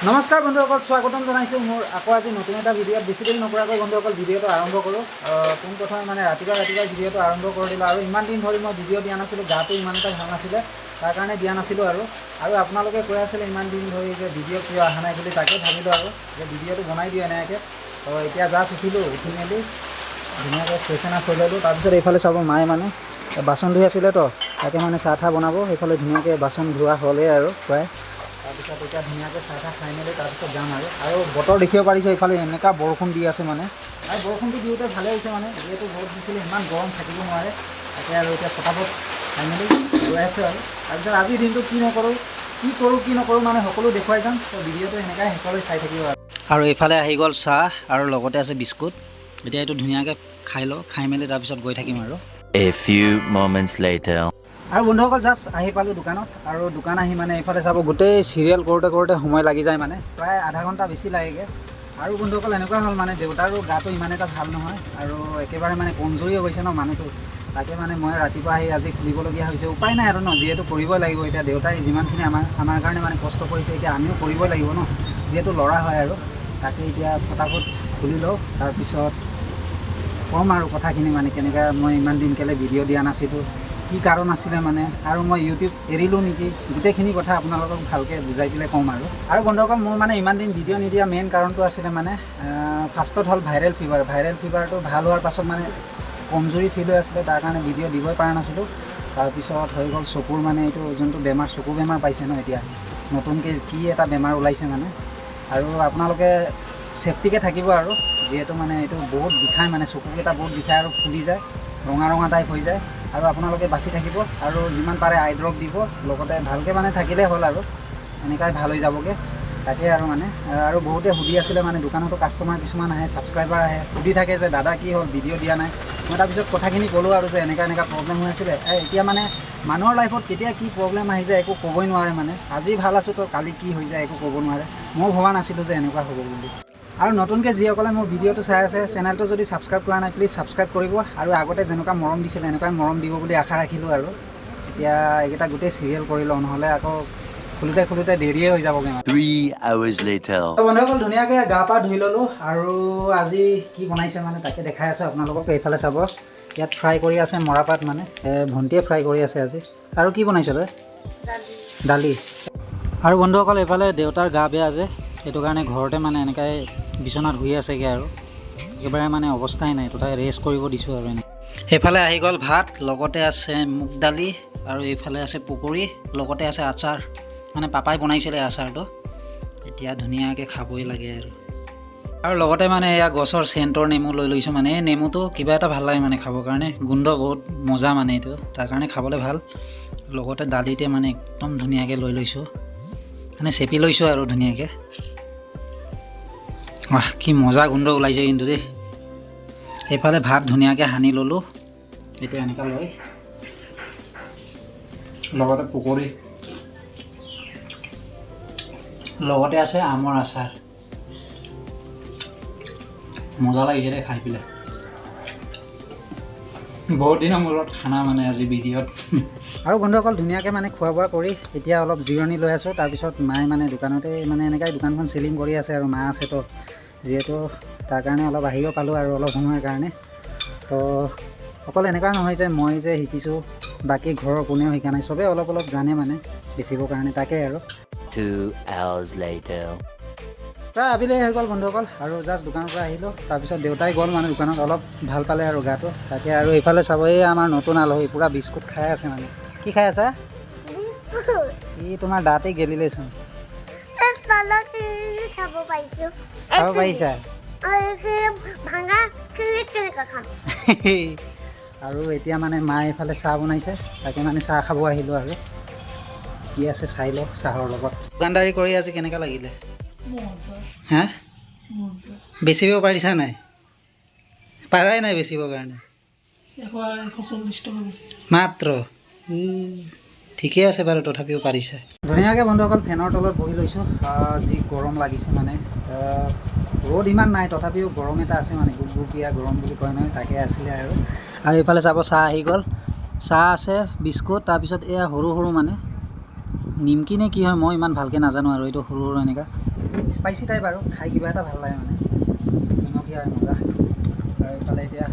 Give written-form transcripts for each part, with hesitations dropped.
নমস্কাৰ বন্ধুসকল, স্বাগতম জনাইছোঁ মোৰ আকৌ আজি নতুন এটা ভিডিঅ'ত। বেছি দেৰি নকৰাকৈ বন্ধুসকল ভিডিঅ'টো আৰম্ভ কৰোঁ। পোনপ্ৰথমে মানে ৰাতিপুৱা ভিডিঅ'টো আৰম্ভ কৰি দিলোঁ। আৰু ইমান দিন ধৰি মই ভিডিঅ' দিয়া নাছিলোঁ, গাটো ইমান এটা ভাল নাছিলে, তাৰ কাৰণে দিয়া নাছিলোঁ। আৰু আপোনালোকে কৈ আছিলে ইমান দিন ধৰি যে ভিডিঅ' কিয় অহা নাই বুলি, তাকে ভাবিলোঁ আৰু যে ভিডিঅ'টো বনাই দিওঁ এনেকৈ। এতিয়া জাষ্ট উঠিলোঁ, উঠি মেলি ধুনীয়াকৈ ফ্ৰেছ এণ্ড আপ হৈ ল'লোঁ। তাৰপিছত এইফালে চাব, মায়ে মানে বাচন ধুই আছিলে তো, তাকে মানে চাহ তাহ বনাব। সেইফালে ধুনীয়াকৈ বাচন ধোৱা হ'লেই আৰু প্ৰায়। তাৰপিছত এতিয়া ধুনীয়াকৈ চাহ তাহ খাই মেলি তাৰপিছত যাম। আৰু বতৰ দেখিব পাৰিছে, এইফালে এনেকুৱা বৰষুণ দি আছে মানে। আৰু বৰষুণটো দিওঁতে ভালেই হৈছে মানে, যিহেতু ৰ'দ দিছিলে ইমান গৰম থাকিব নোৱাৰে। তাকে আৰু এতিয়া ফটাফট খাই মেলি গৈ আছে আৰু। তাৰপিছত আজিৰ দিনটো কি নকৰোঁ মানে সকলো দেখুৱাই যাম। তো ভিডিঅ'টো এনেকৈ শেষলৈ চাই থাকিব আৰু এইফালে আহি গ'ল চাহ আৰু লগতে আছে বিস্কুট। এতিয়া এইটো ধুনীয়াকৈ খাই লওঁ, খাই মেলি তাৰপিছত গৈ থাকিম আৰু। A few moments later. আৰু বন্ধুসকল জাষ্ট আহি পালোঁ দোকানত। আৰু দোকান আহি মানে এইফালে চাব, গোটেই চিৰিয়েল কৰোঁতে সময় লাগি যায় মানে, প্ৰায় আধা ঘণ্টা বেছি লাগেগৈ। আৰু বন্ধুসকল এনেকুৱা হ'ল মানে, দেউতাৰো গাটো ইমান এটা ভাল নহয়, আৰু একেবাৰে মানে কমজুৰি হৈ গৈছে ন মানুহটো। তাকে মানে মই ৰাতিপুৱা আহি আজি খুলিবলগীয়া হৈছে। উপায় নাই আৰু ন, যিহেতু কৰিবই লাগিব। এতিয়া দেউতাই যিমানখিনি আমাৰ কাৰণে মানে কষ্ট কৰিছে, এতিয়া আমিও কৰিবই লাগিব ন, যিহেতু ল'ৰা হয়। আৰু তাকে এতিয়া ফটাফট খুলি লওঁ, তাৰপিছত ক'ম আৰু কথাখিনি মানে, কেনেকৈ মই ইমান দিন কেলৈ ভিডিঅ' দিয়া নাছিলোঁ, কি কাৰণ আছিলে মানে, আৰু মই ইউটিউব এৰিলোঁ নেকি, গোটেইখিনি কথা আপোনালোকক ভালকৈ বুজাই দিলে ক'ম। আৰু বন্ধুসকল, মোৰ মানে ইমান দিন ভিডিঅ' নিদিয়া মেইন কাৰণটো আছিলে মানে, ফাৰ্ষ্টত হ'ল ভাইৰেল ফিভাৰটো ভাল হোৱাৰ পাছত মানে কমজুৰি ফিল হৈ আছিলে, তাৰ কাৰণে ভিডিঅ' দিবই পৰা নাছিলোঁ। তাৰপিছত হৈ গ'ল চকুৰ মানে এইটো যোনটো বেমাৰ, চকু বেমাৰ পাইছে ন এতিয়া নতুনকৈ, কি এটা বেমাৰ ওলাইছে মানে। আৰু আপোনালোকে ছেফটিকৈ থাকিব আৰু, যিহেতু মানে এইটো বহুত বিষায় মানে, চকুকেইটা বহুত বিষায় আৰু ফুলি যায়, ৰঙা টাইপ হৈ যায়। আৰু আপোনালোকে বাচি থাকিব, আৰু যিমান পাৰে আই ড্ৰপ দিব, লগতে ভালকৈ মানে থাকিলেই হ'ল, আৰু এনেকুৱাই ভাল হৈ যাবগৈ। তাকে আৰু মানে, আৰু বহুতে সুধি আছিলে মানে, দোকানতো কাষ্টমাৰ কিছুমান আহে, ছাবস্ক্ৰাইবাৰ আহে, সুধি থাকে যে দাদা কি হ'ল, ভিডিঅ' দিয়া নাই। মই তাৰপিছত কথাখিনি ক'লোঁ আৰু যে এনেকুৱা প্ৰব্লেম হৈ আছিলে। এতিয়া মানে মানুহৰ লাইফত কেতিয়া কি প্ৰব্লেম আহি যায় একো ক'বই নোৱাৰে মানে, আজি ভাল আছোঁ তো কালি কি হৈ যায় একো ক'ব নোৱাৰে। মই ভবা নাছিলোঁ যে এনেকুৱা হ'ব বুলি। আৰু নতুনকৈ যিসকলে মোৰ ভিডিঅ'টো চাই আছে, চেনেলটো যদি ছাবস্ক্ৰাইব কৰা নাই প্লিজ ছাবস্ক্ৰাইব কৰিব। আৰু আগতে যেনেকুৱা মৰম দিছিলে এনেকুৱাই মৰম দিব বুলি আশা ৰাখিলোঁ। আৰু এতিয়া এইকেইটা গোটেই চিৰিয়েল কৰি লওঁ, নহ'লে আকৌ খোলোতে দেৰিয়ে হৈ যাবগৈ মানে। 3 hours later. বন্ধুসকল ধুনীয়াকৈ গা পা ধুই ল'লোঁ, আৰু আজি কি বনাইছে মানে তাকে দেখাই আছোঁ আপোনালোকক। এইফালে চাব, ইয়াত ফ্ৰাই কৰি আছে মৰাপাট মানে, ভণ্টিয়ে ফ্ৰাই কৰি আছে আজি। আৰু কি বনাইছে তই? দালি। আৰু বন্ধুসকল এইফালে দেউতাৰ গা বেয়া যে, সেইটো কাৰণে ঘৰতে মানে এনেকৈ বিচনাত শুই আছেগৈ, আৰু একেবাৰে মানে অৱস্থাই নাই, তথাপি ৰেষ্ট কৰিব দিছোঁ আৰু এনেকৈ। সেইফালে আহি গ'ল ভাত, লগতে আছে মুগ দালি, আৰু এইফালে আছে পকৰি, লগতে আছে আচাৰ, মানে পাপাই বনাইছিলে আচাৰটো। এতিয়া ধুনীয়াকৈ খাবই লাগে আৰু লগতে মানে এয়া গছৰ চেণ্টৰ নেমু লৈ লৈছোঁ মানে। এই নেমুটো কিবা এটা ভাল লাগে মানে খাবৰ কাৰণে, গোন্ধ বহুত মজা মানে এইটো, তাৰ কাৰণে খাবলৈ ভাল। লগতে দালিতে মানে একদম ধুনীয়াকৈ লৈ লৈছোঁ, মানে চেপি লৈছোঁ আৰু ধুনীয়াকৈ। কি মজা গোন্ধ ওলাইছে কিন্তু দেই। সেইফালে ভাত ধুনীয়াকৈ সানি ল'লোঁ, এতিয়া এনেকৈ লৈ, লগতে পকৰি, লগতে আছে আমৰ আচাৰ। মজা লাগিছে দেই খাই পেলাই, বহুত দিনৰ মূৰত খানা মানে আজি ভিডিঅ'ত। আৰু বন্ধুসকল ধুনীয়াকৈ মানে খোৱা বোৱা কৰি এতিয়া অলপ জিৰণি লৈ আছোঁ। তাৰপিছত মায়ে মানে দোকানতে মানে এনেকৈ দোকানখন চেলিং কৰি আছে, আৰু মা আছে তো যিহেতু, তাৰ কাৰণে অলপ আহিব পালোঁ আৰু অলপ সময়ৰ কাৰণে। তো অকল এনেকুৱা নহয় যে মই যে শিকিছোঁ, বাকী ঘৰৰ কোনেও শিকা নাই, চবেই অলপ জানে মানে বেচিবৰ কাৰণে। তাকে আৰু 2 hours later. প্ৰায় আবেলি হৈ গ'ল বন্ধুসকল, আৰু জাষ্ট দোকানৰ পৰা আহিলোঁ। তাৰপিছত দেউতাই গ'ল মানে দোকানত, অলপ ভাল পালে আৰু গাটো। তাকে আৰু এইফালে চাব, এই আমাৰ নতুন আলহী পূৰা বিস্কুট খাই আছে মানে। কি খাই আছা? ই তোমাৰ দাঁতেই গেলিলেচোন। খাব পাৰিছা? আৰু এতিয়া মানে মায়ে এইফালে চাহ বনাইছে, তাকে মানে চাহ খাব আহিলোঁ। আৰু কি আছে চাই লওঁ চাহৰ লগত। দোকানদাৰী কৰি আজি কেনেকুৱা লাগিলে? হা, বেচিব পাৰিছা নাই? পাৰাই নাই বেচিবৰ কাৰণে? মাত্ৰ ঠিকে আছে বাৰু, তথাপিও পাৰিছে। ধুনীয়াকৈ বন্ধুসকল ফেনৰ তলত বহি লৈছোঁ, যি গৰম লাগিছে মানে। ৰ'দ ইমান নাই, তথাপিও গৰম এটা আছে মানে, গুপগুপীয়া গৰম বুলি কয় নহয়, তাকে আছিলে। আৰু এইফালে চাব, চাহ আহি গ'ল, চাহ আছে, বিস্কুট, তাৰপিছত এয়া সৰু মানে নিমকি নে কি হয় মই ইমান ভালকৈ নাজানো আৰু এইটো সৰু সৰু এনেকুৱা স্পাইচি টাইপ আৰু খাই কিবা এটা ভাল লাগে মানে নিমখীয়া মজা আৰু এইফালে এতিয়া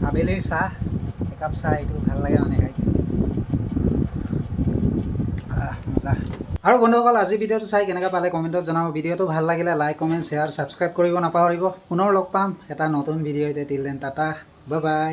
আবেলিৰ চাহ একাপ চাহ এইটো ভাল লাগে মানে খাই মজা আৰু বন্ধুসকল আজি ভিডিঅ'টো চাই কেনেকৈ পালে কমেণ্টত জনাব ভিডিঅ'টো ভাল লাগিলে লাইক কমেণ্ট শ্বেয়াৰ ছাবস্ক্ৰাইব কৰিব নাপাহৰিব পুনৰ লগ পাম এটা নতুন ভিডিঅ'তে till then tata bye bye